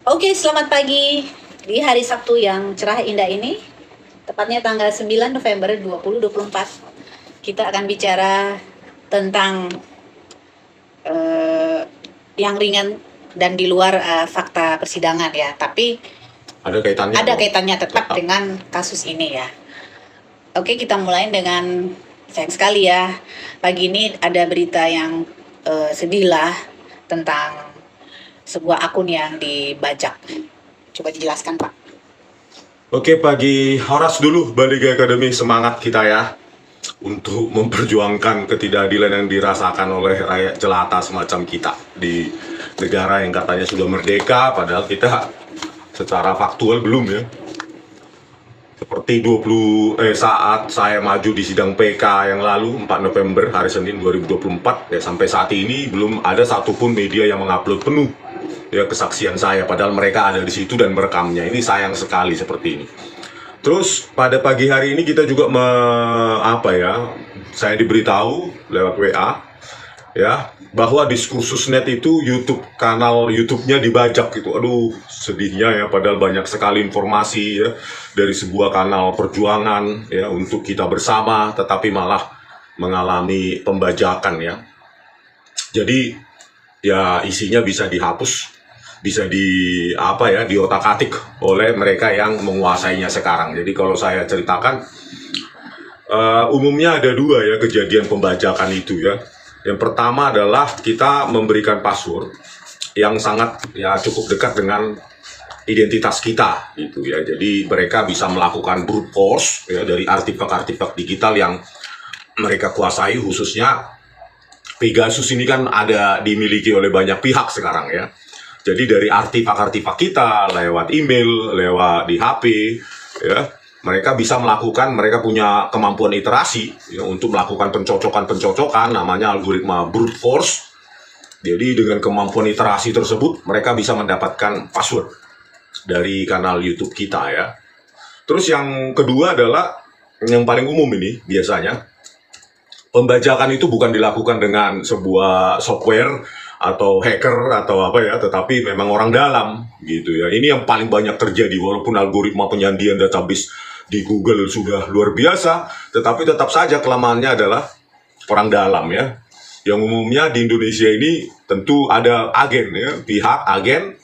Oke, selamat pagi di hari Sabtu yang cerah indah ini. Tepatnya tanggal 9 November 2024. Kita akan bicara tentang yang ringan dan di luar fakta persidangan ya. Tapi ada kaitannya tetap dengan kasus ini ya. Oke, kita mulai dengan sayang sekali ya. Pagi ini ada berita yang sedih lah tentang sebuah akun yang dibajak. Coba dijelaskan, Pak. Oke, pagi Horas dulu Baliga Academy, semangat kita ya untuk memperjuangkan ketidakadilan yang dirasakan oleh rakyat jelata semacam kita di negara yang katanya sudah merdeka, padahal kita secara faktual belum ya. Seperti saat saya maju di sidang PK yang lalu 4 November hari Senin 2024 ya, sampai saat ini belum ada satupun media yang mengupload penuh ya kesaksian saya, padahal mereka ada di situ dan merekamnya. Ini sayang sekali seperti ini. Terus pada pagi hari ini kita juga saya diberitahu lewat WA ya bahwa Diskursus.net itu kanal YouTube-nya dibajak gitu. Aduh, sedihnya ya, padahal banyak sekali informasi ya dari sebuah kanal perjuangan ya untuk kita bersama, tetapi malah mengalami pembajakan ya. Jadi ya isinya bisa dihapus, bisa diotak-atik oleh mereka yang menguasainya sekarang. Jadi kalau saya ceritakan, umumnya ada dua ya kejadian pembajakan itu ya. Yang pertama adalah kita memberikan password yang sangat ya cukup dekat dengan identitas kita gitu ya. Jadi mereka bisa melakukan brute force ya dari artefak-artefak digital yang mereka kuasai, khususnya Pegasus ini kan ada dimiliki oleh banyak pihak sekarang ya. Jadi dari artefak-artefak kita lewat email, lewat di HP ya, mereka punya kemampuan iterasi ya, untuk melakukan pencocokan, namanya algoritma brute force. Jadi dengan kemampuan iterasi tersebut mereka bisa mendapatkan password dari kanal YouTube kita ya. Terus yang kedua adalah yang paling umum ini biasanya, pembajakan itu bukan dilakukan dengan sebuah software atau hacker atau apa ya, tetapi memang orang dalam gitu ya. Ini yang paling banyak terjadi, walaupun algoritma penyandian database di Google sudah luar biasa, tetapi tetap saja kelemahannya adalah orang dalam ya. Yang umumnya di Indonesia ini tentu ada agen ya, pihak agen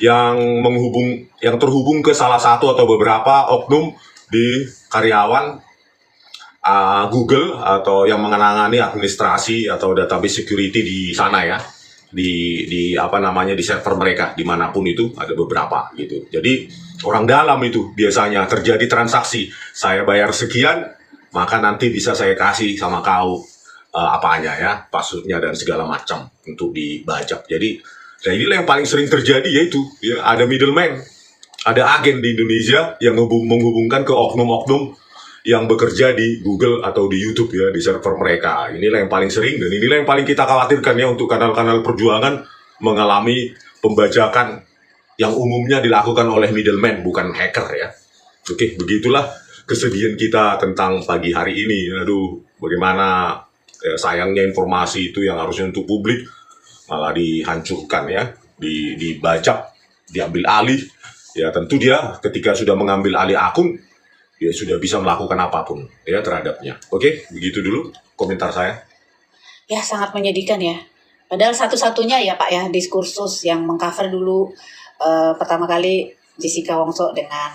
yang terhubung ke salah satu atau beberapa oknum di karyawan Google atau yang menangani administrasi atau database security di sana ya, di server mereka dimanapun itu ada beberapa gitu. Jadi orang dalam itu biasanya terjadi transaksi, saya bayar sekian maka nanti bisa saya kasih sama kau apanya ya, passwordnya dan segala macam untuk dibajak. Jadi inilah yang paling sering terjadi, yaitu ya, ada middleman, ada agen di Indonesia yang menghubungkan ke oknum-oknum yang bekerja di Google atau di YouTube ya, di server mereka. Inilah yang paling sering dan inilah yang paling kita khawatirkan ya, untuk kanal-kanal perjuangan mengalami pembajakan yang umumnya dilakukan oleh middleman, bukan hacker ya. Oke, begitulah kesedihan kita tentang pagi hari ini. Aduh, bagaimana sayangnya informasi itu yang harusnya untuk publik malah dihancurkan ya, dibajak, diambil alih. Ya tentu dia ketika sudah mengambil alih akun, dia sudah bisa melakukan apapun ya terhadapnya. Oke, begitu dulu komentar saya. Ya, sangat menyedihkan ya. Padahal satu-satunya ya Pak ya, Diskursus yang mengcover dulu pertama kali Jessica Wongso dengan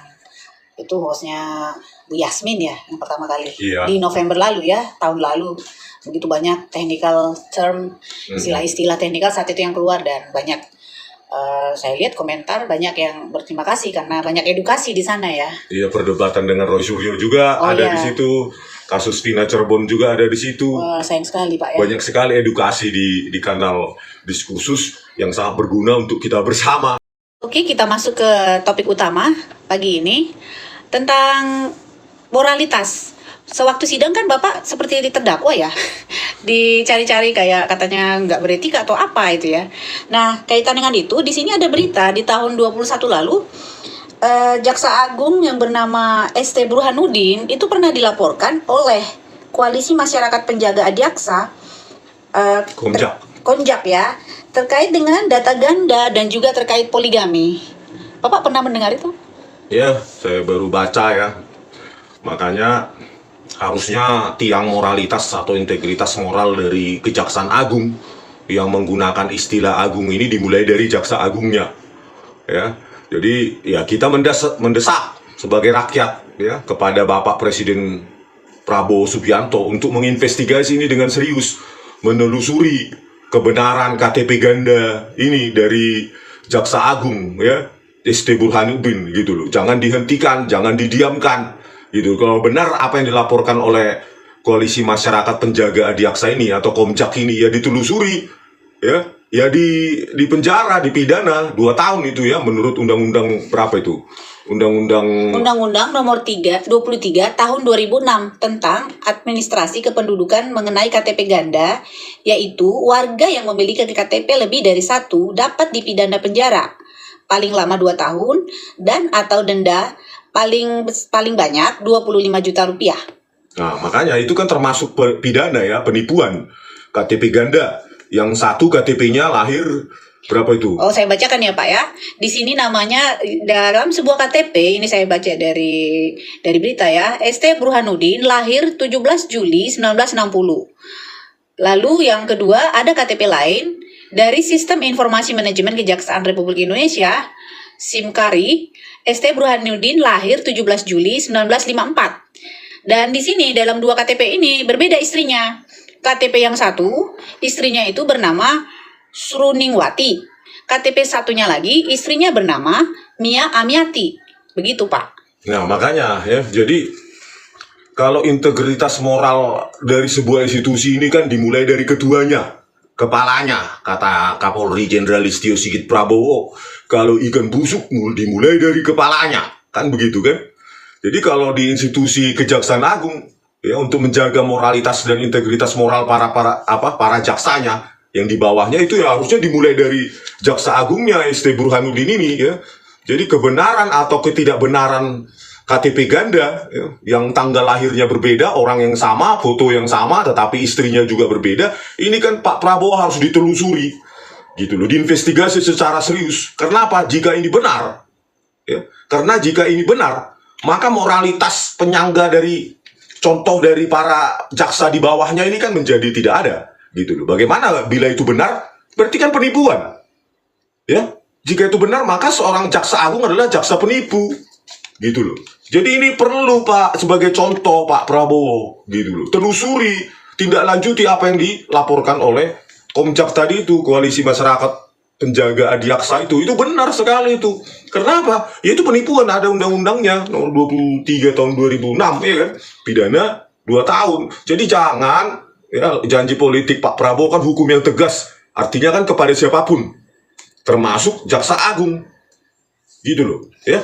itu hostnya Bu Yasmin ya, yang pertama kali di November lalu ya, tahun lalu. Begitu banyak technical term, istilah-istilah teknikal saat itu yang keluar, dan banyak saya lihat komentar banyak yang berterima kasih karena banyak edukasi di sana ya. Iya, perdebatan dengan Roy Suryo juga ada di situ. Kasus Tina Cirebon juga ada di situ. Wah, sayang sekali Pak ya. Banyak sekali edukasi di kanal Diskursus yang sangat berguna untuk kita bersama. Oke, kita masuk ke topik utama pagi ini tentang moralitas. Sewaktu sidang kan Bapak seperti terdakwa ya, dicari-cari kayak katanya nggak beretika atau apa itu ya. Nah, kaitan dengan itu, di sini ada berita di tahun 21 lalu, Jaksa Agung yang bernama ST Burhanuddin itu pernah dilaporkan oleh Koalisi Masyarakat Penjaga Adiaksa, Konjak ya, terkait dengan data ganda dan juga terkait poligami. Bapak pernah mendengar itu? Ya, saya baru baca ya. Makanya harusnya tiang moralitas atau integritas moral dari Kejaksaan Agung yang menggunakan istilah agung ini dimulai dari Jaksa Agungnya. Ya, jadi ya kita mendesak sebagai rakyat ya kepada Bapak Presiden Prabowo Subianto untuk menginvestigasi ini dengan serius, menelusuri kebenaran KTP ganda ini dari Jaksa Agung ya, ST Burhanuddin gitu loh. Jangan dihentikan, jangan didiamkan gitu. Kalau benar apa yang dilaporkan oleh Koalisi Masyarakat Penjaga Adiaksa ini atau Komjak ini ya ditelusuri ya di penjara, dipidana 2 tahun itu ya menurut undang-undang berapa itu? Undang-Undang nomor 23 tahun 2006 tentang administrasi kependudukan mengenai KTP ganda, yaitu warga yang memiliki KTP lebih dari 1 dapat dipidana penjara paling lama 2 tahun dan atau denda paling banyak 25 juta rupiah. Nah, makanya itu kan termasuk pidana ya, penipuan KTP ganda. Yang 1 KTP-nya lahir berapa itu? Oh, saya bacakan ya Pak ya. Di sini namanya dalam sebuah KTP, ini saya baca dari berita ya. ST Burhanuddin lahir 17 Juli 1960. Lalu yang kedua ada KTP lain dari Sistem Informasi Manajemen Kejaksaan Republik Indonesia, SIMKARI. ST Burhanuddin lahir 17 Juli 1954. Dan di sini dalam 2 KTP ini berbeda istrinya. KTP yang 1, istrinya itu bernama Sruningwati. KTP satunya lagi, istrinya bernama Mia Amiati. Begitu, Pak. Nah, makanya ya, jadi kalau integritas moral dari sebuah institusi ini kan dimulai dari ketuanya, kepalanya, kata Kapolri Jenderal Listio Sigit Prabowo. Kalau ikan busuk dimulai dari kepalanya, kan begitu kan? Jadi kalau di institusi Kejaksaan Agung ya untuk menjaga moralitas dan integritas moral para jaksanya yang di bawahnya itu ya harusnya dimulai dari Jaksa Agungnya ST Burhanuddin ini ya. Jadi kebenaran atau ketidakbenaran KTP ganda ya, yang tanggal lahirnya berbeda, orang yang sama, foto yang sama, tetapi istrinya juga berbeda, ini kan Pak Prabowo harus ditelusuri gitu loh, diinvestigasi secara serius. Karena apa? Jika ini benar ya, karena jika ini benar maka moralitas penyangga dari contoh dari para jaksa di bawahnya ini kan menjadi tidak ada, gitu loh. Bagaimana bila itu benar? Berarti kan penipuan, ya. Jika itu benar, maka seorang jaksa agung adalah jaksa penipu, gitu loh. Jadi ini perlu Pak sebagai contoh Pak Prabowo, gitu loh. Telusuri, tindak lanjuti apa yang dilaporkan oleh Komjak tadi itu, Koalisi Masyarakat Penjaga Adiaksa itu benar sekali itu. Kenapa? Ya itu penipuan, ada undang-undangnya nomor 23 tahun 2006 ya kan, pidana 2 tahun. Jadi jangan ya, janji politik Pak Prabowo kan hukum yang tegas, artinya kan kepada siapapun, termasuk Jaksa Agung, gitu loh ya.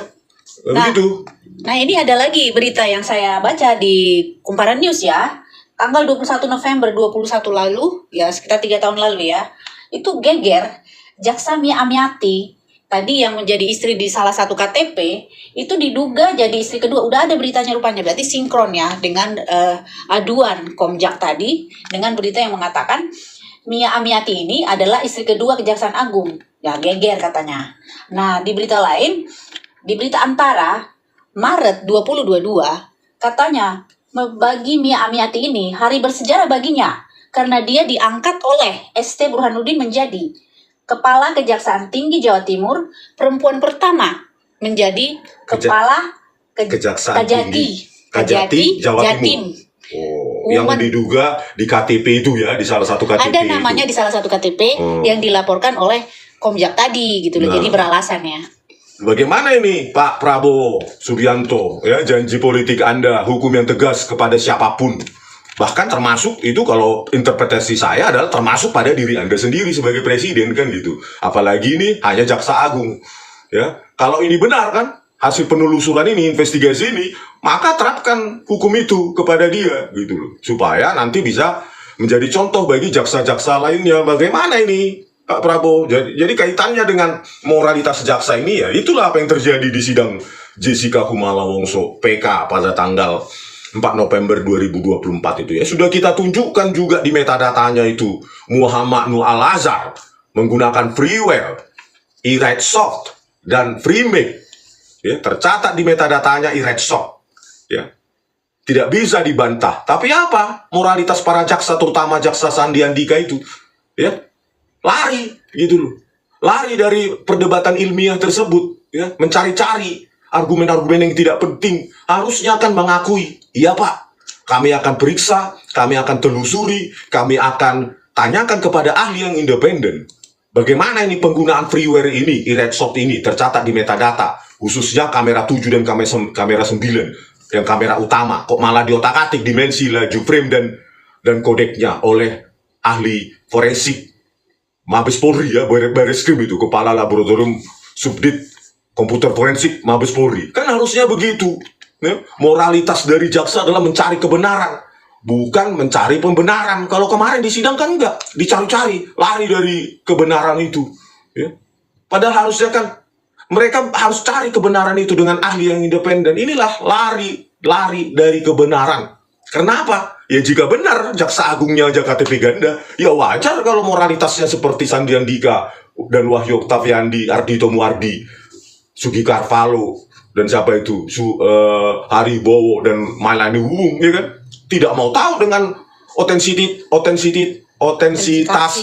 Begitu. Nah ini ada lagi berita yang saya baca di Kumparan News ya, tanggal 21 November 21 lalu ya, sekitar 3 tahun lalu ya, itu geger Jaksa Mia Amiati tadi yang menjadi istri di salah satu KTP itu diduga jadi istri kedua. Udah ada beritanya rupanya, berarti sinkron ya dengan aduan Komjak tadi dengan berita yang mengatakan Mia Amiati ini adalah istri kedua Kejaksaan Agung. Ya geger katanya. Nah di berita lain, di berita Antara Maret 2022 katanya bagi Mia Amiati ini hari bersejarah baginya karena dia diangkat oleh ST Burhanuddin menjadi Kepala Kejaksaan Tinggi Jawa Timur, perempuan pertama menjadi Kepala Kajati Jawa Timur. Oh, yang diduga di KTP itu ya, di salah satu KTP. Ada namanya itu. Di salah satu KTP yang dilaporkan oleh Komjak tadi gitu loh. Jadi beralasan ya. Bagaimana ini Pak Prabowo Subianto ya, janji politik Anda hukum yang tegas kepada siapapun. Bahkan termasuk itu kalau interpretasi saya adalah termasuk pada diri Anda sendiri sebagai presiden kan gitu. Apalagi ini hanya Jaksa Agung. Ya, kalau ini benar kan hasil penelusuran ini, investigasi ini, maka terapkan hukum itu kepada dia gitu loh. Supaya nanti bisa menjadi contoh bagi jaksa-jaksa lainnya. Bagaimana ini Pak Prabowo? Jadi kaitannya dengan moralitas jaksa ini ya, itulah apa yang terjadi di sidang Jessica Kumala Wongso PK pada tanggal 4 November 2024 itu ya. Sudah kita tunjukkan juga di metadatanya itu Muhammad Nur Al-Azhar menggunakan freeware, e-write soft, dan freemake, ya, tercatat di metadatanya e-write soft, ya, tidak bisa dibantah. Tapi apa? Moralitas para jaksa, terutama jaksa Sandi Andika itu, ya, lari gitu loh. Lari dari perdebatan ilmiah tersebut, ya, mencari-cari argumen-argumen yang tidak penting. Harusnya kan mengakui, iya Pak, kami akan periksa, kami akan telusuri, kami akan tanyakan kepada ahli yang independen. Bagaimana ini penggunaan freeware ini, e-write soft ini, tercatat di metadata, khususnya kamera 7 dan kamera 9, yang kamera utama, kok malah diotak-atik dimensi, laju frame, dan kodeknya oleh ahli forensik Mabes Polri, ya, Baris Krim itu, Kepala Laboratorium Subdit Komputer Forensik Mabes Polri. Kan harusnya begitu, ya. Moralitas dari jaksa adalah mencari kebenaran, bukan mencari pembenaran. Kalau kemarin di sidang kan enggak, dicari-cari, lari dari kebenaran itu, ya. Padahal harusnya kan mereka harus cari kebenaran itu dengan ahli yang independen. Inilah lari dari kebenaran. Kenapa? Ya jika benar jaksa agungnya aja KTP ganda, ya wajar kalau moralitasnya seperti Sandi Andika dan Wahyu Oktaviandi, Ardhito Muardi, Sugi Carvalho, dan siapa itu, Haribowo dan Mailani Wung, ya kan? Tidak mau tahu dengan otensitas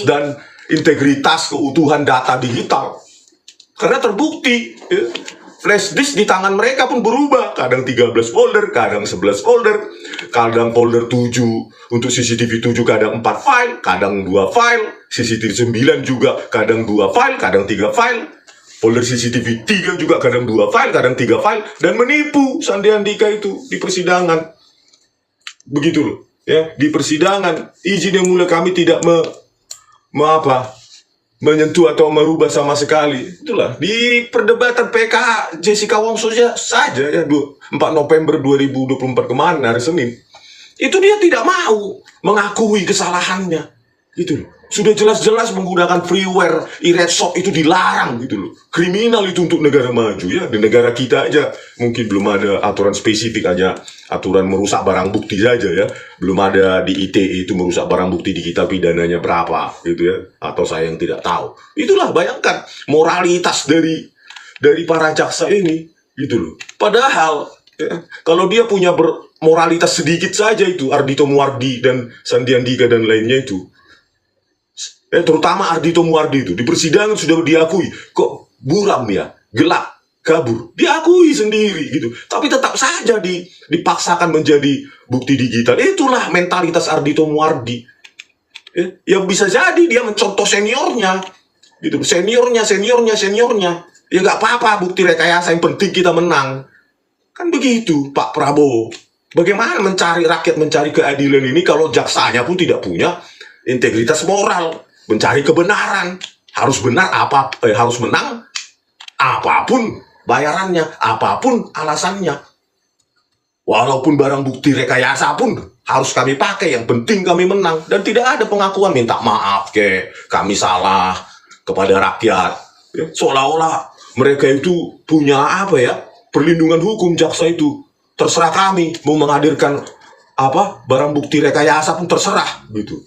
dan integritas keutuhan data digital. Karena terbukti, ya, flash disk di tangan mereka pun berubah. Kadang 13 folder, kadang 11 folder, kadang folder 7 untuk CCTV 7 kadang 4 file, kadang 2 file, CCTV 9 juga kadang 2 file, kadang 3 file, folder CCTV 3 juga kadang 2 file, kadang 3 file, dan menipu Sandi Andika itu di persidangan. Begitu loh, ya, di persidangan. Izin yang mulia, kami tidak menyentuh atau merubah sama sekali. Itulah di perdebatan PK Jessica Wongso saja, ya, 4 November 2024 kemarin, hari Senin, itu dia tidak mau mengakui kesalahannya, gitu loh. Sudah jelas-jelas menggunakan freeware, e-write soft itu dilarang, gitu loh. Kriminal itu untuk negara maju, ya. Di negara kita aja mungkin belum ada aturan spesifik, aja aturan merusak barang bukti saja, ya. Belum ada di ITE itu merusak barang bukti di kita pidananya berapa, gitu ya. Atau saya yang tidak tahu. Itulah, bayangkan moralitas dari para jaksa ini, gitu loh. Padahal, ya, kalau dia punya moralitas sedikit saja itu, Ardhito Muardi dan Sandi Andika dan lainnya itu, terutama Ardhito Muardi itu, di persidangan sudah diakui, kok buram ya, gelap, kabur, diakui sendiri gitu. Tapi tetap saja dipaksakan menjadi bukti digital. Itulah mentalitas Ardhito Muardi, ya, yang bisa jadi dia mencontoh seniornya, gitu. Seniornya, ya nggak apa-apa bukti rekayasa, yang penting kita menang. Kan begitu Pak Prabowo. Bagaimana rakyat mencari keadilan ini kalau jaksanya pun tidak punya integritas moral, mencari kebenaran, harus benar harus menang, apapun bayarannya, apapun alasannya. Walaupun barang bukti rekayasa pun harus kami pakai, yang penting kami menang. Dan tidak ada pengakuan minta maaf kami salah kepada rakyat, ya. Seolah-olah mereka itu punya perlindungan hukum. Jaksa itu terserah kami mau menghadirkan barang bukti rekayasa pun terserah, gitu.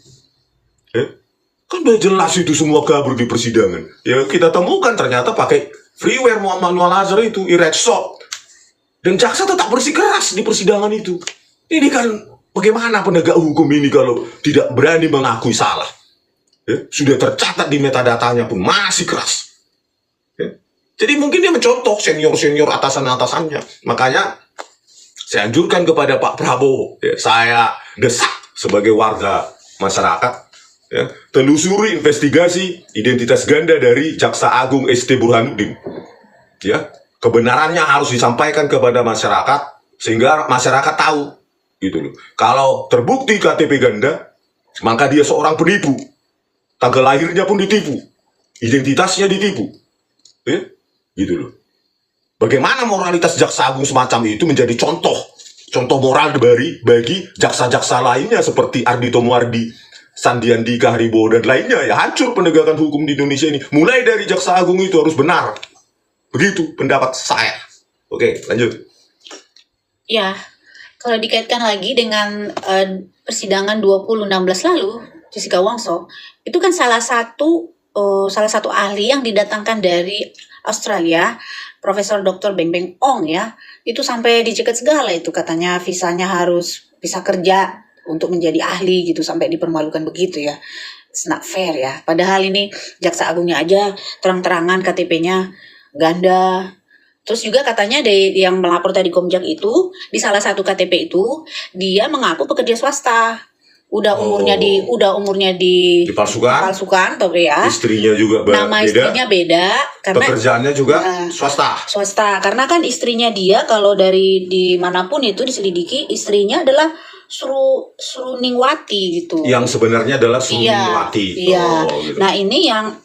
Kan udah jelas itu semua kabur di persidangan. Ya kita temukan ternyata pakai freeware manual Azhar itu, e-write soft. Dan jaksa tetap bersikeras di persidangan itu. Ini kan bagaimana penegak hukum ini kalau tidak berani mengakui salah? Ya, sudah tercatat di metadatanya pun masih keras. Ya. Jadi mungkin dia mencontoh senior-senior atasan-atasannya. Makanya saya anjurkan kepada Pak Prabowo, ya, saya desak sebagai warga masyarakat, ya, telusuri investigasi identitas ganda dari Jaksa Agung ST Burhanuddin. Ya, kebenarannya harus disampaikan kepada masyarakat sehingga masyarakat tahu, gitu loh. Kalau terbukti KTP ganda, maka dia seorang penipu. Tanggal lahirnya pun ditipu, identitasnya ditipu. Ya, gitu loh. Bagaimana moralitas Jaksa Agung semacam itu menjadi contoh moral bagi jaksa-jaksa lainnya seperti Ardhito Muardi, Sandi Andika, Haribowo, dan lainnya. Ya hancur penegakan hukum di Indonesia ini. Mulai dari Jaksa Agung itu harus benar. Begitu pendapat saya. Oke, lanjut. Ya, kalau dikaitkan lagi dengan persidangan 2016 lalu, Jessica Wongso, itu kan salah satu salah satu ahli yang didatangkan dari Australia, Profesor Dr. Beng Beng Ong ya, itu sampai dicegat segala itu katanya visanya harus bisa kerja untuk menjadi ahli gitu sampai dipermalukan begitu ya. It's not fair ya. Padahal ini Jaksa Agungnya aja terang-terangan KTP-nya ganda. Terus juga katanya yang melapor tadi Komjak itu di salah satu KTP itu dia mengaku pekerja swasta. Udah umurnya Dipalsukan. dipalsukan tapi ya. Istrinya juga Nama istrinya beda karena pekerjaannya juga Nah, swasta. karena kan istrinya dia kalau dari dimanapun itu diselidiki istrinya adalah Sruningwati gitu. Yang sebenarnya adalah Iya, Suniwati. iya. Gitu. Nah ini yang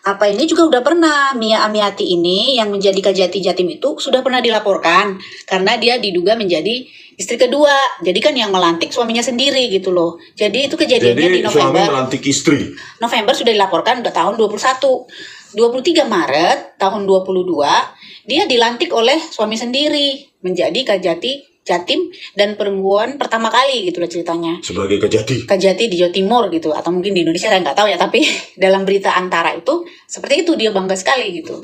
ini juga udah pernah Mia Amiati ini yang menjadi Kajati Jatim itu sudah pernah dilaporkan karena dia diduga menjadi istri kedua. Jadi kan yang melantik suaminya sendiri gitu loh. Jadi itu kejadiannya Jadi di suami November. melantik istri. November sudah dilaporkan udah tahun 21. 23 Maret tahun 22 dia dilantik oleh suami sendiri menjadi Kajati Jatim dan perempuan pertama kali gitu loh ceritanya. Sebagai Kajati di Jawa Timur gitu atau mungkin di Indonesia saya nggak tahu ya, tapi dalam berita antara itu seperti itu dia bangga sekali gitu.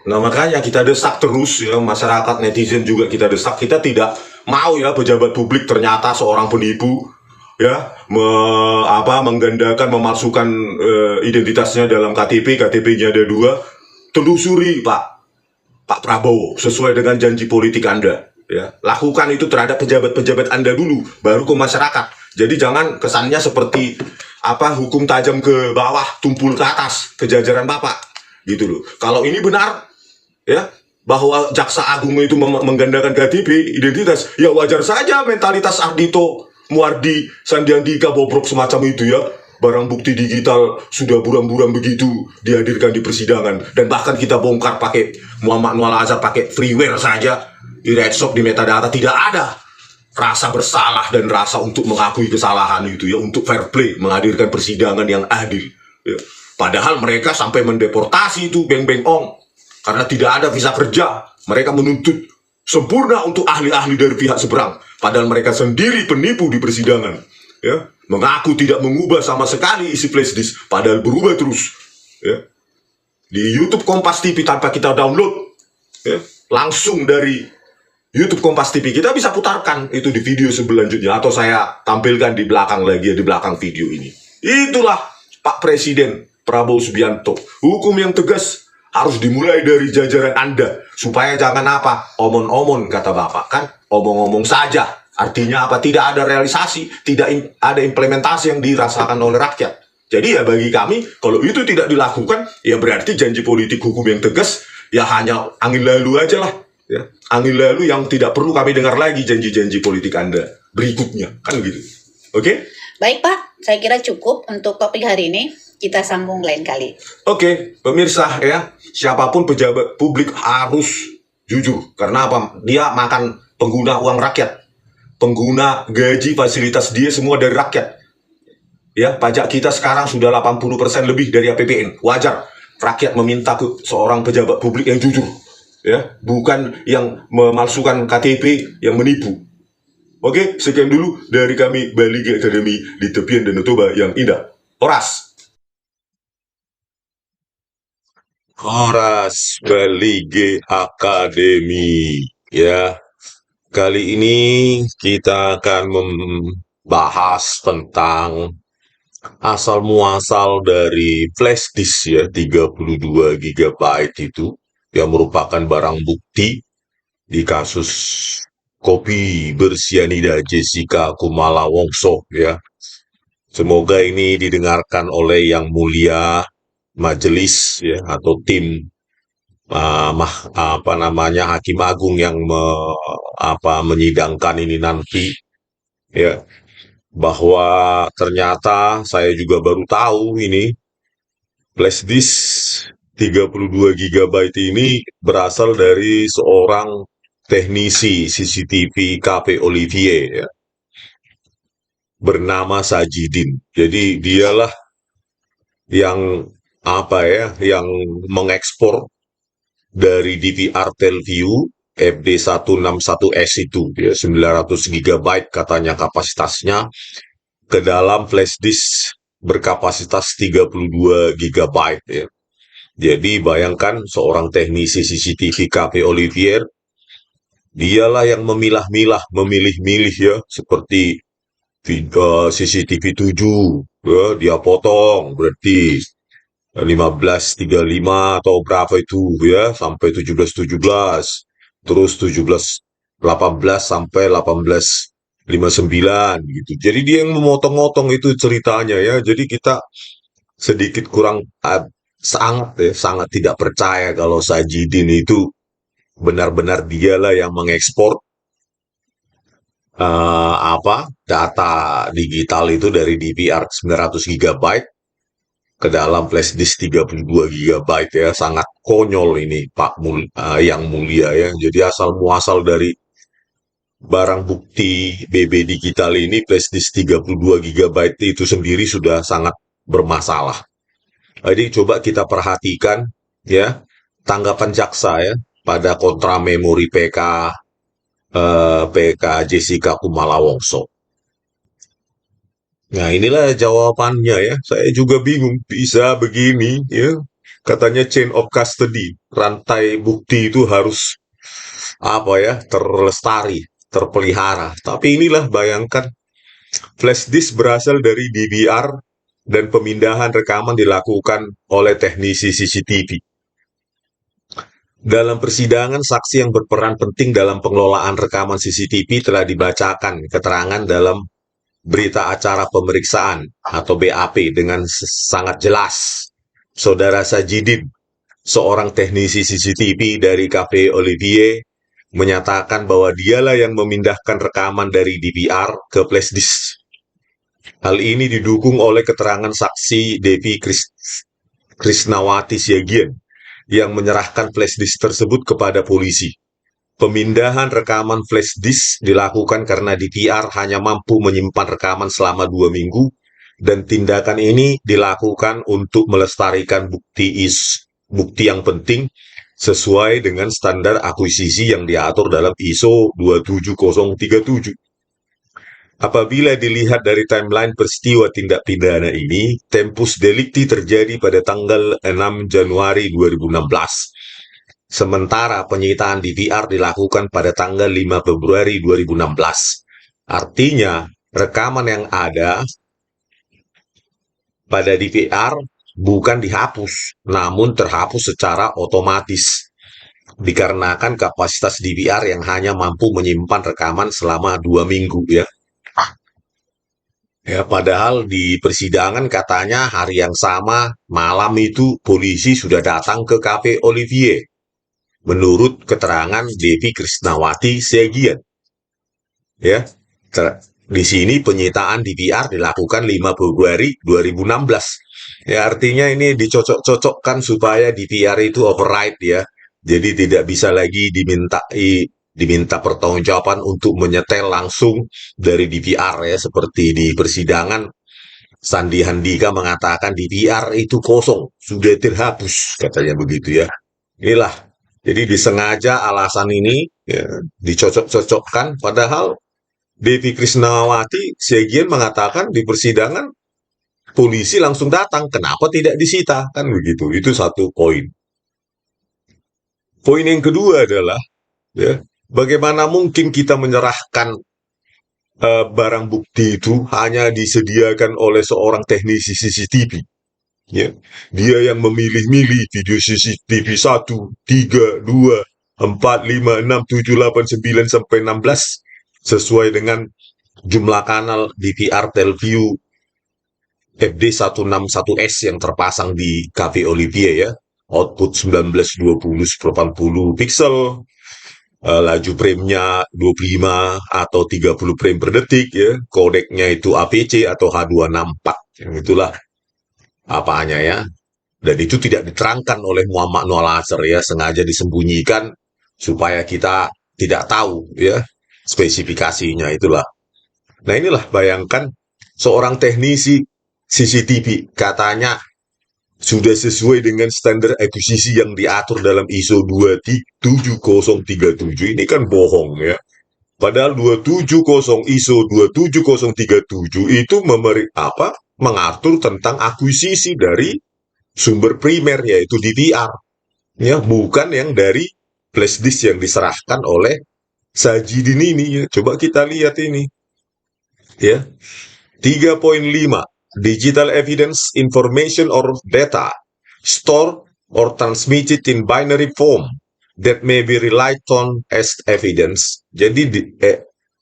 Nah makanya kita desak terus ya, masyarakat netizen juga kita desak, kita tidak mau ya pejabat publik ternyata seorang penipu ya, menggandakan, memalsukan identitasnya dalam KTP-nya ada 2. Telusuri Pak Prabowo sesuai dengan janji politik Anda ya. Lakukan itu terhadap pejabat-pejabat Anda dulu baru ke masyarakat. Jadi jangan kesannya seperti hukum tajam ke bawah, tumpul ke atas, ke jajaran Bapak gitu loh. Kalau ini benar ya bahwa Jaksa Agung itu menggandakan KTP identitas, ya wajar saja mentalitas Ardhito, Muardi, Sandiandika bobrok semacam itu ya. Barang bukti digital sudah buram-buram begitu dihadirkan di persidangan, dan bahkan kita bongkar pakai Muhammad Nual Azhar pakai freeware saja di Redshop, di metadata tidak ada rasa bersalah dan rasa untuk mengakui kesalahan itu ya, untuk fair play menghadirkan persidangan yang adil ya. Padahal mereka sampai mendeportasi itu Beng Beng Ong karena tidak ada visa kerja. Mereka menuntut sempurna untuk ahli-ahli dari pihak seberang, padahal mereka sendiri penipu di persidangan ya, mengaku tidak mengubah sama sekali isi flash disk, padahal berubah terus ya. Di YouTube Kompas TV tanpa kita download ya, langsung dari YouTube Kompas TV kita bisa putarkan itu di video selanjutnya, atau saya tampilkan di belakang lagi ya, di belakang video ini. Itulah Pak Presiden Prabowo Subianto. Hukum yang tegas harus dimulai dari jajaran Anda, supaya jangan omon-omon kata Bapak kan, omong-omong saja. Artinya tidak ada realisasi, tidak ada implementasi yang dirasakan oleh rakyat. Jadi ya bagi kami, kalau itu tidak dilakukan, ya berarti janji politik hukum yang tegas ya hanya angin lalu aja lah ya. Angin lalu yang tidak perlu kami dengar lagi janji-janji politik Anda berikutnya, kan gitu. Oke? Baik Pak, saya kira cukup untuk topik hari ini. Kita sambung lain kali. Oke, pemirsa ya, siapapun pejabat publik harus jujur. Karena dia makan pengguna uang rakyat, pengguna gaji fasilitas dia semua dari rakyat ya. Pajak kita sekarang sudah 80% lebih dari APBN. Wajar rakyat meminta ke seorang pejabat publik yang jujur ya, bukan yang memalsukan KTP, yang menipu. Oke, sekian dulu dari kami Bali Academy di tepian Danau Toba yang indah. Horas Bali Academy ya. Kali ini kita akan membahas tentang asal muasal dari flash disk ya, 32 GB itu yang merupakan barang bukti di kasus kopi bersianida Jessica Kumala Wongso ya. Semoga ini didengarkan oleh yang mulia majelis ya, atau tim Hakim Agung yang menyidangkan ini nanti ya, bahwa ternyata saya juga baru tahu ini flash disk 32 GB ini berasal dari seorang teknisi CCTV Cafe Olivier ya, bernama Sajidin. Jadi dialah yang yang mengekspor dari DVR Telview FD161S itu ya, 900 GB katanya kapasitasnya, ke dalam flash disk berkapasitas 32 GB ya. Jadi bayangkan seorang teknisi CCTV Cafe Olivier, dialah yang memilih-milih ya, seperti CCTV 7, ya, dia potong, berarti 15.35 atau berapa itu ya, sampai 17.17, terus 17.18 sampai 18.59 gitu. Jadi dia yang memotong-motong itu ceritanya ya. Jadi kita sedikit kurang sangat tidak percaya kalau Sajidin itu benar-benar dialah yang mengekspor data digital itu dari DVR 900 GB ke dalam flash disk 32 GB ya. Sangat konyol ini Yang Mulia ya. Jadi asal muasal dari barang bukti BB digital ini, flash disk 32 GB itu sendiri sudah sangat bermasalah. Jadi coba kita perhatikan ya tanggapan jaksa ya pada kontra memori PK Jessica Kumala Wongso. Nah, inilah jawabannya ya. Saya juga bingung bisa begini ya. Katanya chain of custody, rantai bukti itu harus terlestari, terpelihara. Tapi inilah bayangkan, flash disk berasal dari DVR dan pemindahan rekaman dilakukan oleh teknisi CCTV. Dalam persidangan, saksi yang berperan penting dalam pengelolaan rekaman CCTV telah dibacakan keterangan dalam berita acara pemeriksaan atau BAP dengan sangat jelas. Saudara Sajidin, seorang teknisi CCTV dari Cafe Olivier, menyatakan bahwa dialah yang memindahkan rekaman dari DVR ke flash disk. Hal ini didukung oleh keterangan saksi Devi Krisnawati Siagian yang menyerahkan flash disk tersebut kepada polisi. Pemindahan rekaman flash disk dilakukan karena DVR hanya mampu menyimpan rekaman selama 2 minggu, dan tindakan ini dilakukan untuk melestarikan bukti yang penting sesuai dengan standar akuisisi yang diatur dalam ISO 27037. Apabila dilihat dari timeline peristiwa tindak pidana ini, tempus delicti terjadi pada tanggal 6 Januari 2016. Sementara penyitaan DVR dilakukan pada tanggal 5 Februari 2016. Artinya, rekaman yang ada pada DVR bukan dihapus, namun terhapus secara otomatis. Dikarenakan kapasitas DVR yang hanya mampu menyimpan rekaman selama 2 minggu ya. Ya, padahal di persidangan katanya hari yang sama, malam itu polisi sudah datang ke Cafe Olivier. Menurut keterangan Devi Krisnawati Siagian. Ya, di sini penyitaan DVR dilakukan 5 Februari 2016. Ya, artinya ini dicocok-cocokkan supaya DVR itu override ya. Jadi tidak bisa lagi diminta pertanggungjawaban untuk menyetel langsung dari DVR ya, seperti di persidangan Sandi Handika mengatakan DVR itu kosong, sudah terhapus katanya begitu ya. Inilah, jadi disengaja alasan ini ya, dicocok-cocokkan, padahal Devi Krisnawati Siagian mengatakan di persidangan polisi langsung datang, kenapa tidak disita kan begitu. Itu satu poin. Poin yang kedua adalah ya, bagaimana mungkin kita menyerahkan barang bukti itu hanya disediakan oleh seorang teknisi CCTV. Ya. Dia yang memilih-milih video CCTV 1, 3, 2, 4, 5, 6, 7, 8, 9, sampai 16 sesuai dengan jumlah kanal DVR Telview FD161S yang terpasang di Cafe Olivier ya. Output 1920x80 pixel, laju frame-nya 25 atau 30 frame per detik ya, kodeknya itu AVC atau H264, yang itulah apanya ya. Dan itu tidak diterangkan oleh Muhammad Noah Laser ya, sengaja disembunyikan supaya kita tidak tahu ya spesifikasinya itulah. Nah inilah bayangkan seorang teknisi CCTV katanya sudah sesuai dengan standar akuisisi yang diatur dalam ISO 27037. Ini kan bohong ya. Padahal ISO 27037 itu mengatur tentang akuisisi dari sumber primer yaitu DVR, ya, bukan yang dari flash disk yang diserahkan oleh Sajidin ini. Ya. Coba kita lihat ini, ya. 3.5 Digital evidence information or data stored or transmitted in binary form that may be relied on as evidence. Jadi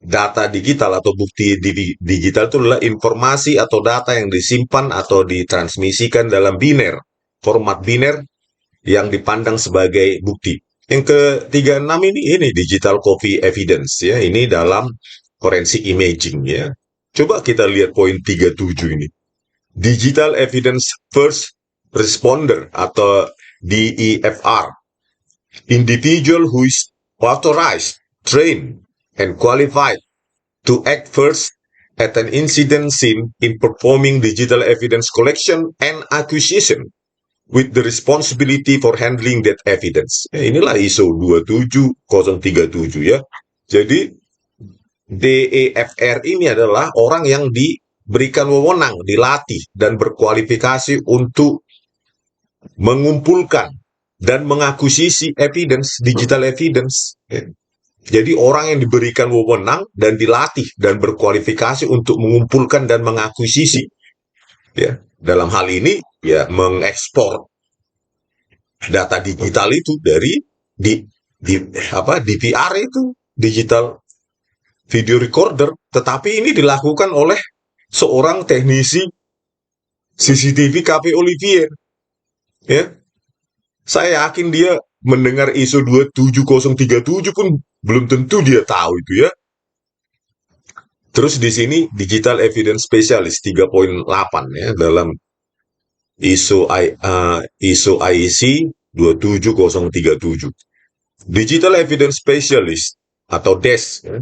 data digital atau bukti digital itu adalah informasi atau data yang disimpan atau ditransmisikan dalam biner, format biner yang dipandang sebagai bukti. Yang ke-36 ini digital copy evidence, ya. Ini dalam forensic imaging, ya. Coba kita lihat poin 37 ini. Digital evidence first responder atau DEFR. Individual who is authorized, trained, and qualified to act first at an incident scene in performing digital evidence collection and acquisition with the responsibility for handling that evidence. Inilah ISO 27037, ya. Jadi DEFR ini adalah orang yang diberikan wewenang, dilatih, dan berkualifikasi untuk mengumpulkan dan mengakuisisi evidence, digital evidence. Jadi orang yang diberikan wewenang dan dilatih dan berkualifikasi untuk mengumpulkan dan mengakuisisi, ya, dalam hal ini ya mengekspor data digital itu dari DVR itu, digital video recorder, tetapi ini dilakukan oleh seorang teknisi CCTV KP Olivier, ya. Saya yakin dia mendengar ISO 27037 pun belum tentu dia tahu itu, ya. Terus di sini digital evidence specialist 3.8, ya, dalam ISO IEC 27037. Digital evidence specialist atau DES, ya,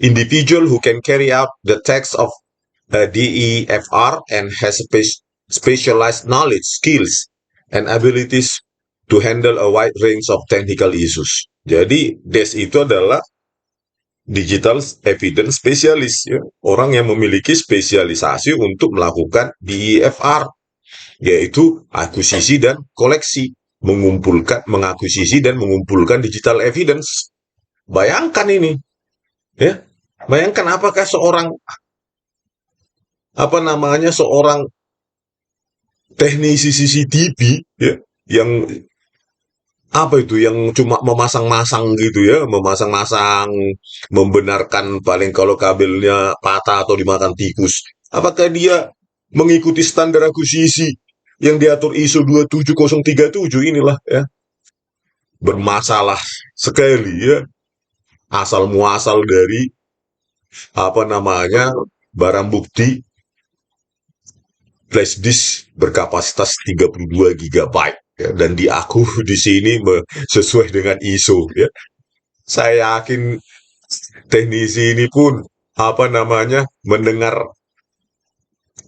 individual who can carry out the task of DEFR and has specialized knowledge, skills, and abilities to handle a wide range of technical issues. Jadi DES itu adalah digital evidence specialist, ya, orang yang memiliki spesialisasi untuk melakukan DEFR, yaitu akuisisi dan koleksi, mengakuisisi dan mengumpulkan digital evidence. Bayangkan ini, ya. Bayangkan apakah seorang seorang teknisi CCTV, ya, yang yang cuma memasang-masang gitu, ya, membenarkan paling kalau kabelnya patah atau dimakan tikus. Apakah dia mengikuti standar akuisisi yang diatur ISO 27037 inilah, ya. Bermasalah sekali, ya. Asal muasal dari barang bukti flash disk berkapasitas 32 GB, ya, dan diaku di sini sesuai dengan ISO, ya. Saya yakin teknisi ini pun mendengar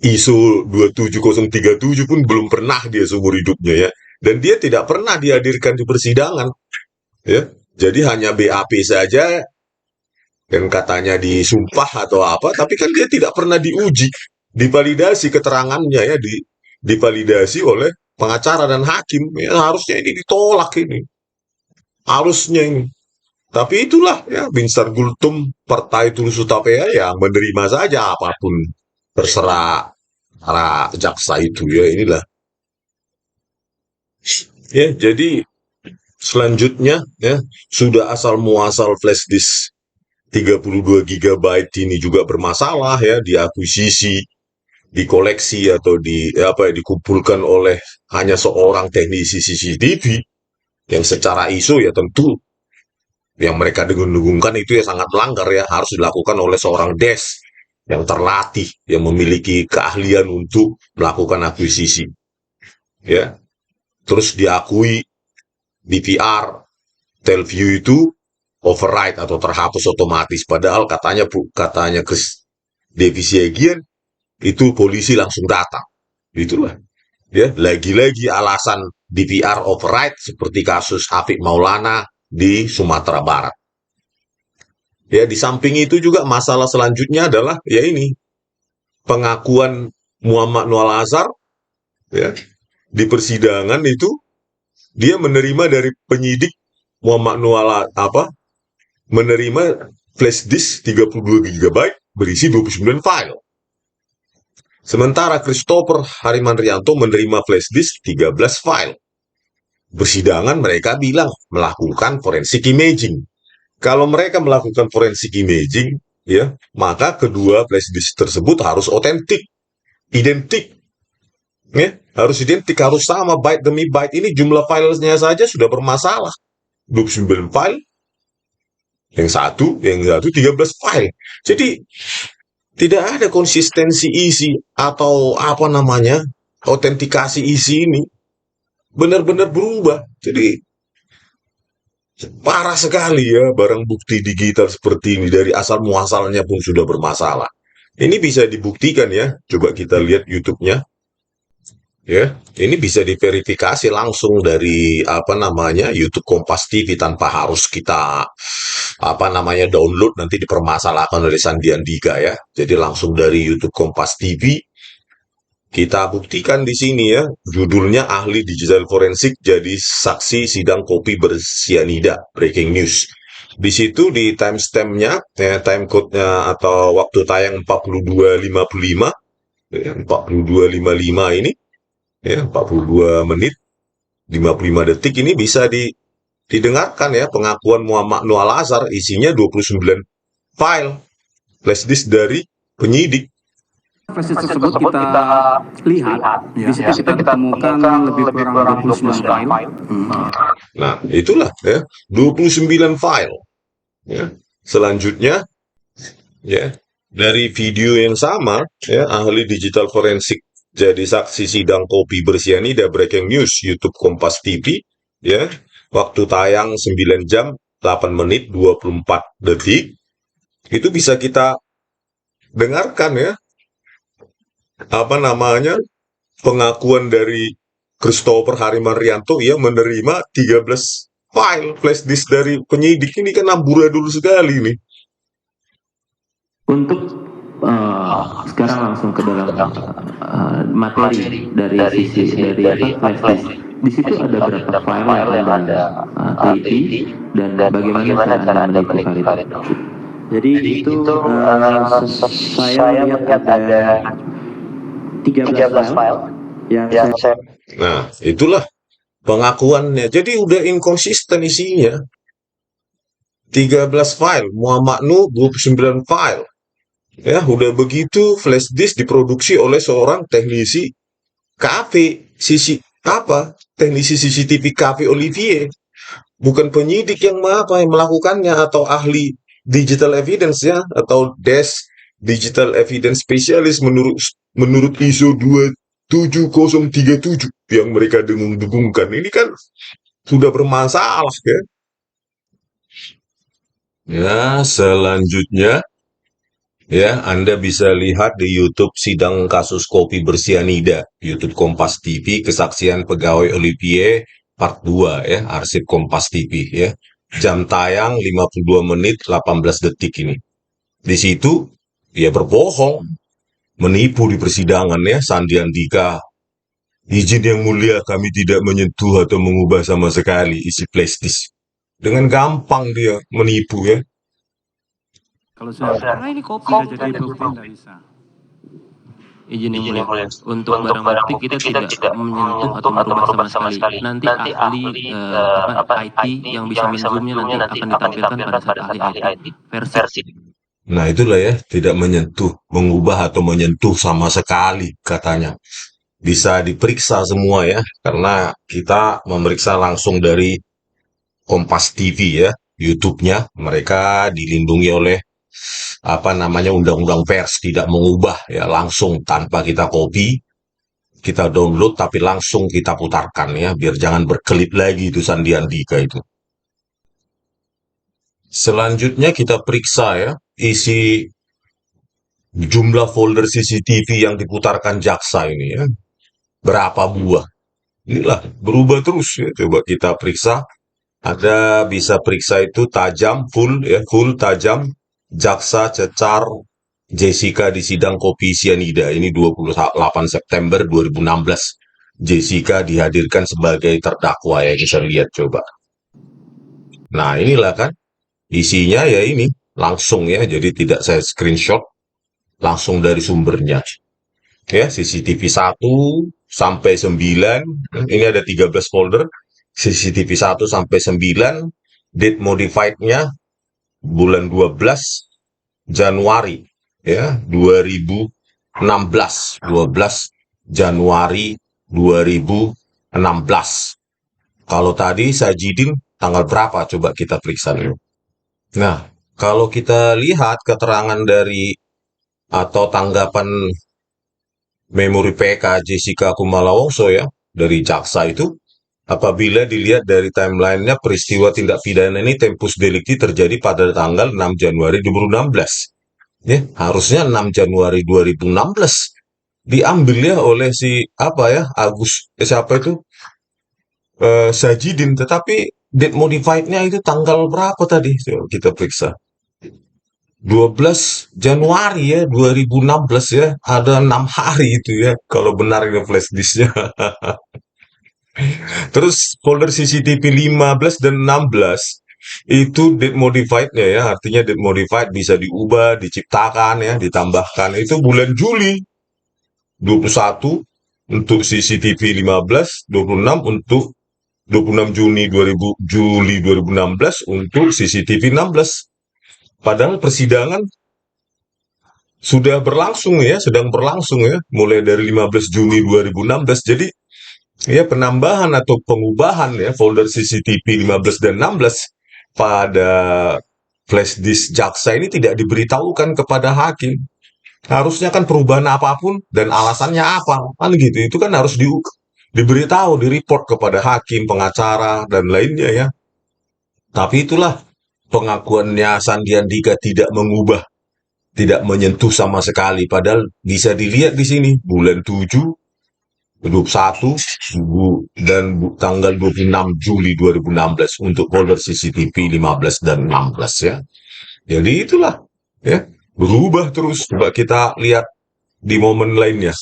ISO 27037 pun belum pernah dia seumur hidupnya, ya. Dan dia tidak pernah dihadirkan di persidangan, ya. Jadi hanya BAP saja yang katanya disumpah atau apa, tapi kan dia tidak pernah diuji, divalidasi keterangannya, ya, divalidasi oleh pengacara dan hakim. Ya, harusnya ini ditolak ini. Harusnya ini. Tapi itulah, ya, Binsar Gultum Partai Tulus Utapea yang menerima saja apapun terserah para jaksa itu, ya. Inilah. Ya, jadi selanjutnya, ya, sudah asal muasal flash disk 32 GB ini juga bermasalah, ya, diakuisisi, dikoleksi atau dikumpulkan oleh hanya seorang teknisi CCTV yang secara ISO, ya, tentu yang mereka dengung-dengungkan itu ya sangat melanggar, ya, harus dilakukan oleh seorang DES yang terlatih, yang memiliki keahlian untuk melakukan akuisisi, ya. Terus diakui DVR Telview itu override atau terhapus otomatis, padahal katanya Chris Devi Siagian itu polisi langsung datang. Itulah, ya, lagi-lagi alasan DVR override seperti kasus Afiq Maulana di Sumatera Barat. Ya, di samping itu juga masalah selanjutnya adalah ya ini pengakuan Muhammad Noel Azhar ya di persidangan itu dia menerima dari penyidik Muhammad Noel menerima flash disk 32 GB berisi 29 file. Sementara Christopher Harimanrianto menerima flash disk 13 file. Persidangan mereka bilang melakukan forensic imaging. Kalau mereka melakukan forensic imaging, ya, maka kedua flash disk tersebut harus otentik, identik, ya, harus identik, harus sama byte demi byte. Ini jumlah filenya saja sudah bermasalah. 29 file, yang satu 13 file. Jadi tidak ada konsistensi isi atau autentikasi isi ini benar-benar berubah. Jadi parah sekali ya barang bukti digital seperti ini, dari asal muasalnya pun sudah bermasalah. Ini bisa dibuktikan ya, coba kita lihat YouTube-nya. Ya, ini bisa diverifikasi langsung dari YouTube Kompas TV tanpa harus kita download nanti dipermasalahkan oleh Sandi Andika ya. Jadi langsung dari YouTube Kompas TV kita buktikan di sini ya, judulnya ahli digital forensik jadi saksi sidang kopi bersianida, breaking news. Di situ di timestamp-nya, time code-nya atau waktu tayang 42.55, ya, 42.55 ini, ya 42 menit 55 detik ini bisa didengarkan ya pengakuan Muhammad Noel Azhar, isinya 29 file flash disk dari penyidik. Flash tersebut kita lihat, di situ kita temukan lebih kurang 29 file. Nah, itulah ya, 29 file. Ya. Selanjutnya, ya, dari video yang sama, ya, ahli digital forensik jadi saksi sidang kopi bersianida, breaking news, YouTube Kompas TV, ya, waktu tayang 9 jam 8 menit 24 detik, itu bisa kita dengarkan ya, pengakuan dari Christopher Harimanrianto, ia menerima 13 file flash disk dari penyidik. Ini kan amburadul sekali nih. Untuk sekarang langsung ke dalam materi dari sisi dari flash disk. Di situ ada berapa file yang Anda teliti dan bagaimana cara Anda menentukan itu? Jadi itu saya melihat ada 13 file yang saya... Nah, itulah pengakuannya. Jadi udah inkonsisten isinya. 13 file, Muhammad Nuh 29 file. Ya, udah begitu flash disk diproduksi oleh seorang teknisi kafe, teknisi CCTV kafe Olivier. Bukan penyidik yang melakukannya atau ahli digital evidence ya, atau desk digital evidence specialist menurut ISO 27037 yang mereka dengung-dengungkan. Ini kan sudah bermasalah ya. Ya, selanjutnya ya, Anda bisa lihat di YouTube sidang kasus kopi bersianida, YouTube Kompas TV, kesaksian pegawai Olivier part 2 ya, arsip Kompas TV ya. Jam tayang 52 menit 18 detik ini. Di situ dia berbohong, menipu di persidangan ya, Sandi Andika. Izin yang mulia, kami tidak menyentuh atau mengubah sama sekali isi flash disk. Dengan gampang dia menipu ya. Kalau karena ini kopi nggak jadi kopi nggak bisa. Izin yang mulia, untuk barang bukti kita tidak menyentuh atau merubah sama sekali. Nanti ahli IT yang bisa menzoomnya nanti akan ditampilkan pada saat ahli IT versi. Nah itulah ya, tidak menyentuh, mengubah atau menyentuh sama sekali katanya. Bisa diperiksa semua ya, karena kita memeriksa langsung dari Kompas TV ya, YouTube-nya. Mereka dilindungi oleh undang-undang pers, tidak mengubah ya, langsung tanpa kita copy, kita download tapi langsung kita putarkan ya, biar jangan berkelit lagi itu Sandi Andika itu. Selanjutnya kita periksa ya, isi jumlah folder CCTV yang diputarkan jaksa ini ya. Berapa buah? Inilah berubah terus ya. Coba kita periksa. Ada bisa periksa itu tajam, full ya, full tajam, jaksa, cecar, Jessica di sidang kopi sianida ini 28 September 2016. Jessica dihadirkan sebagai terdakwa ya, bisa lihat coba. Nah, inilah kan isinya ya ini langsung ya, jadi tidak saya screenshot, langsung dari sumbernya. Ya, CCTV 1 sampai 9, ini ada 13 folder, CCTV 1 sampai 9, date modified-nya bulan 12 Januari ya 2016, 12 Januari 2016. Kalau tadi Sajidin tanggal berapa? Coba kita periksa dulu. Nah, kalau kita lihat keterangan dari atau tanggapan memori PK Jessica Kumala Wongso ya dari jaksa itu, apabila dilihat dari timelinenya peristiwa tindak pidana ini tempus delicti terjadi pada tanggal 6 Januari 2016. Ya, harusnya 6 Januari 2016 diambil ya oleh si apa ya siapa itu Sajidin, tetapi date modified-nya itu tanggal berapa tadi? Coba kita periksa. 12 Januari ya 2016 ya, ada 6 hari itu ya kalau benar ini flash disknya. Terus folder CCTV 15 dan 16 itu date modified-nya ya, artinya date modified bisa diubah, diciptakan ya, ditambahkan. Itu bulan Juli 21 untuk CCTV 15, 26 untuk 26 Juli 2016 untuk CCTV 16. Padahal persidangan sudah berlangsung ya, sedang berlangsung ya, mulai dari 15 Juni 2016. Jadi ya penambahan atau pengubahan ya folder CCTV 15 dan 16 pada flash disk jaksa ini tidak diberitahukan kepada hakim. Harusnya kan perubahan apapun dan alasannya apa, kan gitu. Itu kan harus diberitahu, direport kepada hakim, pengacara, dan lainnya ya. Tapi itulah pengakuannya Sandi Andika tidak mengubah, tidak menyentuh sama sekali. Padahal bisa dilihat di sini, bulan 7, 21, dan tanggal 26 Juli 2016 untuk folder CCTV 15 dan 16 ya. Jadi itulah ya, berubah terus. Coba kita lihat di momen lainnya.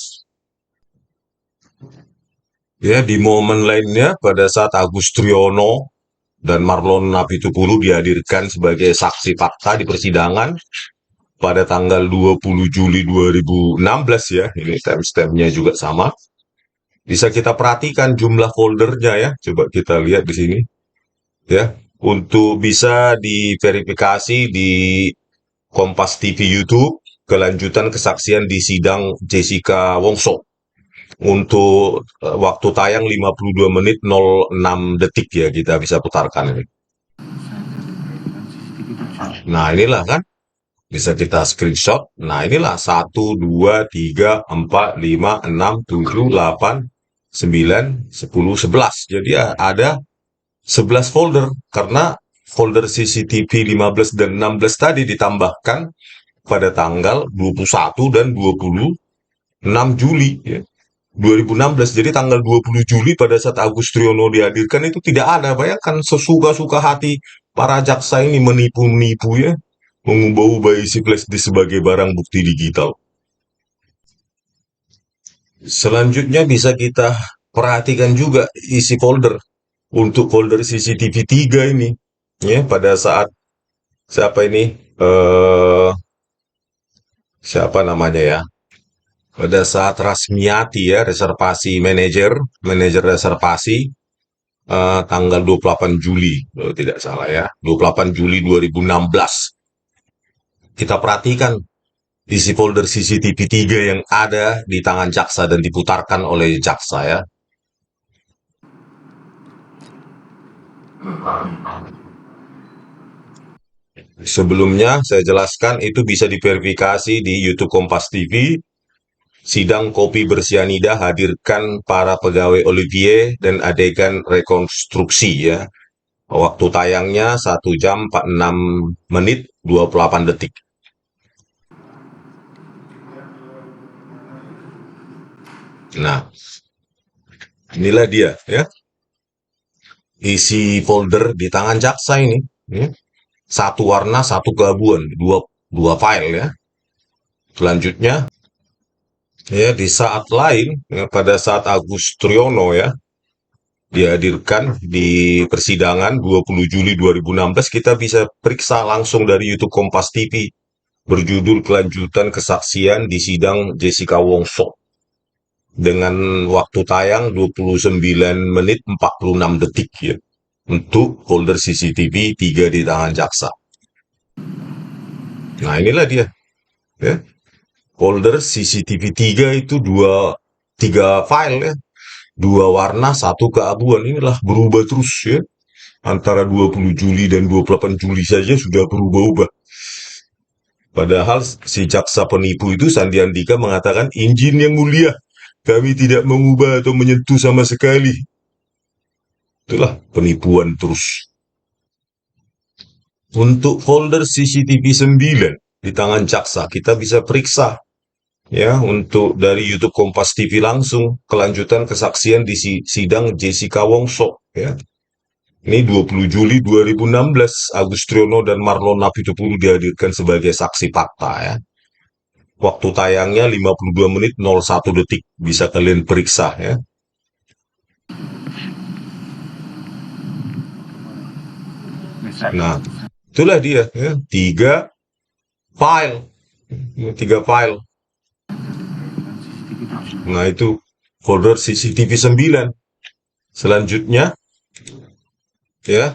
Ya, di momen lainnya pada saat Agus Triyono dan Marlon Napitupulu dihadirkan sebagai saksi fakta di persidangan pada tanggal 20 Juli 2016 ya. Ini timestamp-nya juga sama. Bisa kita perhatikan jumlah foldernya ya. Coba kita lihat di sini. Ya, untuk bisa diverifikasi di Kompas TV YouTube, kelanjutan kesaksian di sidang Jessica Wongso. Untuk waktu tayang 52 menit 06 detik ya, kita bisa putarkan ini. Nah, inilah kan. Bisa kita screenshot. Nah, inilah 1, 2, 3, 4, 5, 6, 7, 8, 9, 10, 11. Jadi ada 11 folder. Karena folder CCTV 15 dan 16 tadi ditambahkan pada tanggal 21 dan 26 Juli ya. 2016. Jadi tanggal 20 Juli pada saat Agus Triyono dihadirkan itu tidak ada. Bayangkan sesuka-suka hati para jaksa ini menipu-nipu ya. Mengubah-ubah isi flash disk sebagai barang bukti digital. Selanjutnya bisa kita perhatikan juga isi folder. Untuk folder CCTV 3 ini. Ya, pada saat siapa ini? Siapa namanya ya? Pada saat Rasmiati ya, reservasi manajer reservasi tanggal 28 Juli, kalau tidak salah ya, 28 Juli 2016. Kita perhatikan isi folder CCTV 3 yang ada di tangan jaksa dan diputarkan oleh jaksa ya. Sebelumnya saya jelaskan itu bisa diverifikasi di YouTube Kompas TV. Sidang kopi bersianida hadirkan para pegawai Olivier dan adegan rekonstruksi ya. Waktu tayangnya 1 jam 46 menit 28 detik. Nah, inilah dia ya. Isi folder di tangan jaksa ini ya. Satu warna, satu gabungan, dua file ya. Selanjutnya, ya di saat lain, ya, pada saat Agus Triyono ya dihadirkan di persidangan 20 Juli 2016, kita bisa periksa langsung dari YouTube Kompas TV berjudul Kelanjutan Kesaksian di Sidang Jessica Wongso dengan waktu tayang 29 menit 46 detik ya untuk folder CCTV 3 di tangan jaksa. Nah, inilah dia ya. Folder CCTV 3 itu tiga file ya. 2 warna, 1 keabuan. Inilah berubah terus ya. Antara 20 Juli dan 28 Juli saja sudah berubah-ubah. Padahal si jaksa penipu itu Sandi Andika mengatakan, "Izin yang mulia, kami tidak mengubah atau menyentuh sama sekali." Itulah penipuan terus. Untuk folder CCTV 9 di tangan jaksa, kita bisa periksa ya untuk dari YouTube Kompas TV langsung kelanjutan kesaksian di sidang Jessica Wongso ya. Ini 20 Juli 2016, Agus Triyono dan Marlon Napitupulu dihadirkan sebagai saksi fakta ya. Waktu tayangnya 52 menit 01 detik, bisa kalian periksa ya. Nah, itulah dia ya, 3 file. Nah, itu folder CCTV 9. Selanjutnya ya,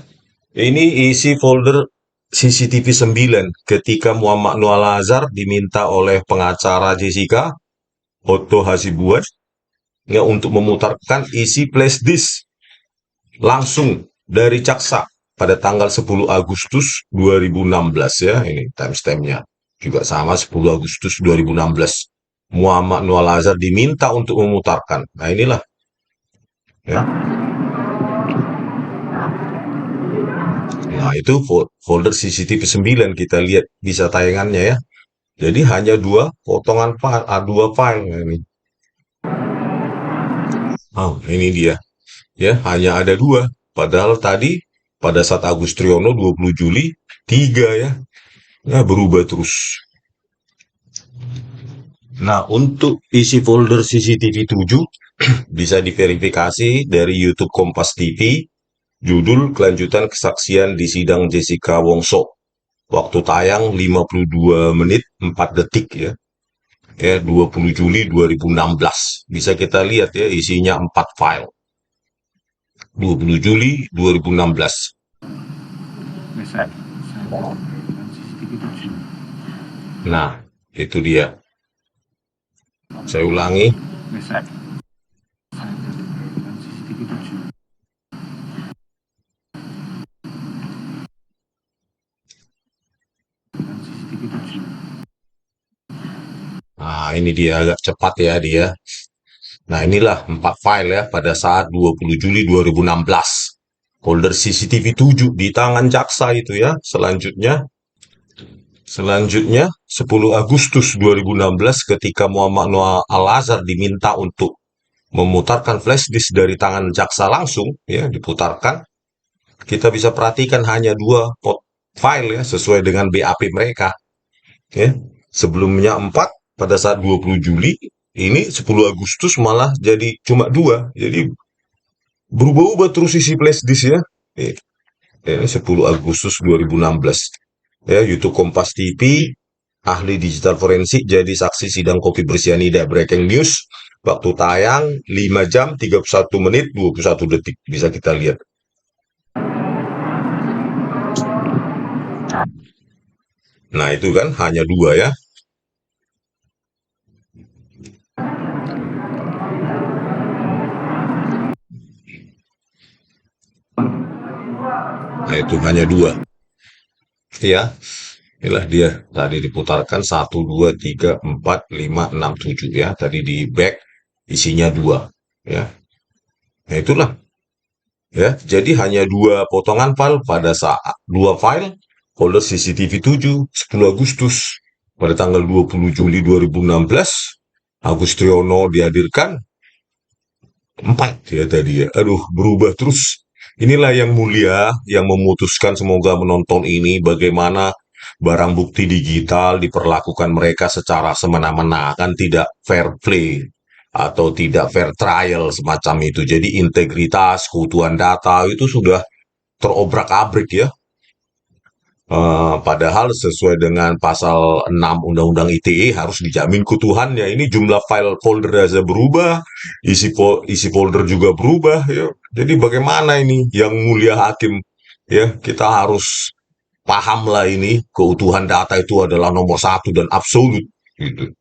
ini isi folder CCTV 9 ketika Muhammad Noah Lazar diminta oleh pengacara Jessica, Otto Hasibuan, ya, untuk memutarkan isi flash disk langsung dari jaksa pada tanggal 10 Agustus 2016 ya. Ini timestamp-nya juga sama, 10 Agustus 2016. Muhammad Noah Lazar diminta untuk memutarkan. Nah, inilah ya. Nah, itu folder CCTV 9, kita lihat bisa tayangannya ya. Jadi hanya 2 potongan file, 2 file ini. Oh, ini dia. Ya, hanya ada 2. Padahal tadi pada saat Agus Triyono 20 Juli 3 ya. Nah, berubah terus. Nah, untuk isi folder CCTV 7 bisa diverifikasi dari YouTube Kompas TV, judul Kelanjutan Kesaksian di Sidang Jessica Wongso. Waktu tayang 52 menit 4 detik ya. Ya, 20 Juli 2016. Bisa kita lihat ya, isinya 4 file. 20 Juli 2016. Nah, itu dia. Saya ulangi. Nah, ini dia agak cepat ya dia. Nah, inilah 4 file ya pada saat 20 Juli 2016. Folder CCTV 7 di tangan jaksa itu ya. Selanjutnya 10 Agustus 2016 ketika Muhammad Noah Al-Azhar diminta untuk memutarkan flash disk dari tangan jaksa langsung ya, diputarkan. Kita bisa perhatikan hanya 2 file ya sesuai dengan BAP mereka. Ya. Sebelumnya 4 pada saat 20 Juli, ini 10 Agustus malah jadi cuma 2. Jadi berubah-ubah terus isi flash disk ya. Ini 10 Agustus 2016. Ya, YouTube Kompas TV, ahli digital forensik jadi saksi sidang kopi bersianida breaking news. Waktu tayang 5 jam 31 menit 21 detik. Bisa kita lihat. Nah, itu kan hanya 2 ya. Nah, itu hanya 2. Ya, inilah dia. Tadi diputarkan 1, 2, 3, 4, 5, 6, 7 ya. Tadi di back isinya 2 ya. Nah, itulah. Ya, jadi hanya 2 potongan file pada saat 2 file folder CCTV 7 10 Agustus pada tanggal 20 Juli 2016 Agus Triyono dihadirkan 4 ya tadi ya. Aduh, berubah terus. Inilah yang mulia yang memutuskan, semoga menonton ini bagaimana barang bukti digital diperlakukan mereka secara semena-mena, kan tidak fair play atau tidak fair trial semacam itu. Jadi integritas, keutuhan data itu sudah terobrak-abrik ya. Padahal sesuai dengan pasal 6 Undang-Undang ITE harus dijamin keutuhannya. Ini jumlah file folder aja berubah, isi folder juga berubah ya. Jadi bagaimana ini yang mulia hakim ya, kita harus paham lah ini keutuhan data itu adalah nomor satu dan absolut gitu.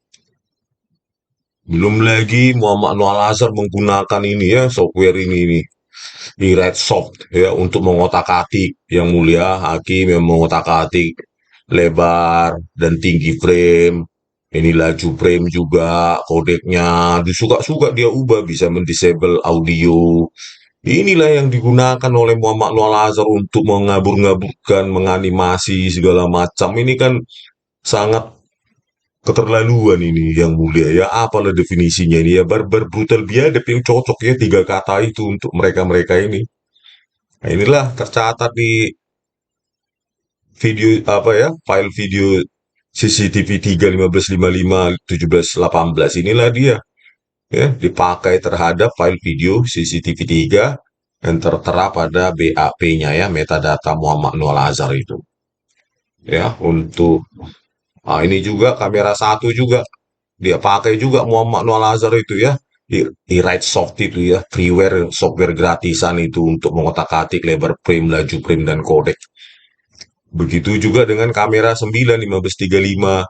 Belum lagi Muhammad Noor Al-Azhar menggunakan ini ya, software ini Soft ya untuk mengotak-atik yang mulia hakim yang mengotak-atik lebar dan tinggi frame. Ini laju frame juga, kodeknya disuka-suka dia ubah, bisa mendisable audio. Inilah yang digunakan oleh Muhammad Noor Al-Azhar untuk mengabur-ngaburkan, menganimasi segala macam. Ini kan sangat keterlaluan ini yang mulia ya. Apalah definisinya ini ya, barbar brutal biadab yang cocok ya, tiga kata itu untuk mereka-mereka ini. Nah, inilah tercatat di video apa ya, file video CCTV 3 1555 1718, inilah dia ya, dipakai terhadap file video CCTV 3 yang tertera pada BAP-nya ya, metadata Muhammad Noor Al-Azhar itu. Ya, untuk ini juga kamera satu juga dia pakai juga Muhammad Noor Al-Azhar itu ya. Soft itu ya, freeware software gratisan itu untuk mengotak-atik lebar frame, laju frame dan kodek. Begitu juga dengan kamera 9 1535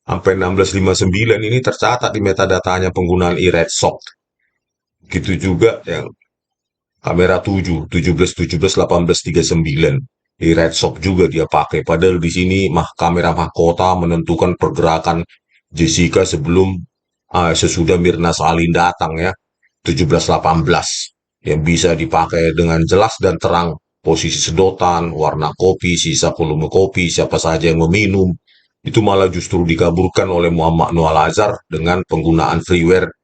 sampai 1659 ini tercatat di metadatanya penggunaan Soft. Begitu juga yang kamera 7 17 17 18 39. Soft juga dia pakai. Padahal di sini kamera mahkota menentukan pergerakan Jessica sesudah Mirna Salihin datang ya, 1718, yang bisa dipakai dengan jelas dan terang posisi sedotan, warna kopi, sisa volume kopi, siapa saja yang meminum. Itu malah justru dikaburkan oleh Muhammad Noor Al-Azhar dengan penggunaan freeware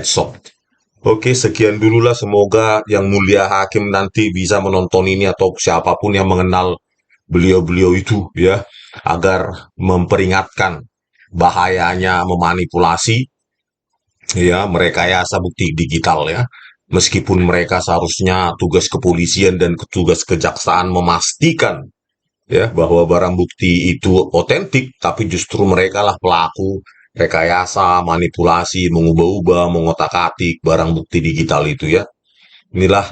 Soft. Oke, sekian dululah. Semoga yang mulia hakim nanti bisa menonton ini atau siapapun yang mengenal beliau-beliau itu ya, agar memperingatkan bahayanya memanipulasi ya, merekayasa bukti digital ya. Meskipun mereka seharusnya tugas kepolisian dan tugas kejaksaan memastikan ya bahwa barang bukti itu otentik, tapi justru mereka lah pelaku rekayasa, manipulasi, mengubah-ubah, mengotak-atik barang bukti digital itu ya. Inilah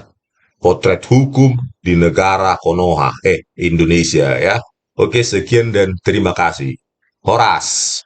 potret hukum di negara Konoha, Indonesia ya. Oke, sekian dan terima kasih. Horas.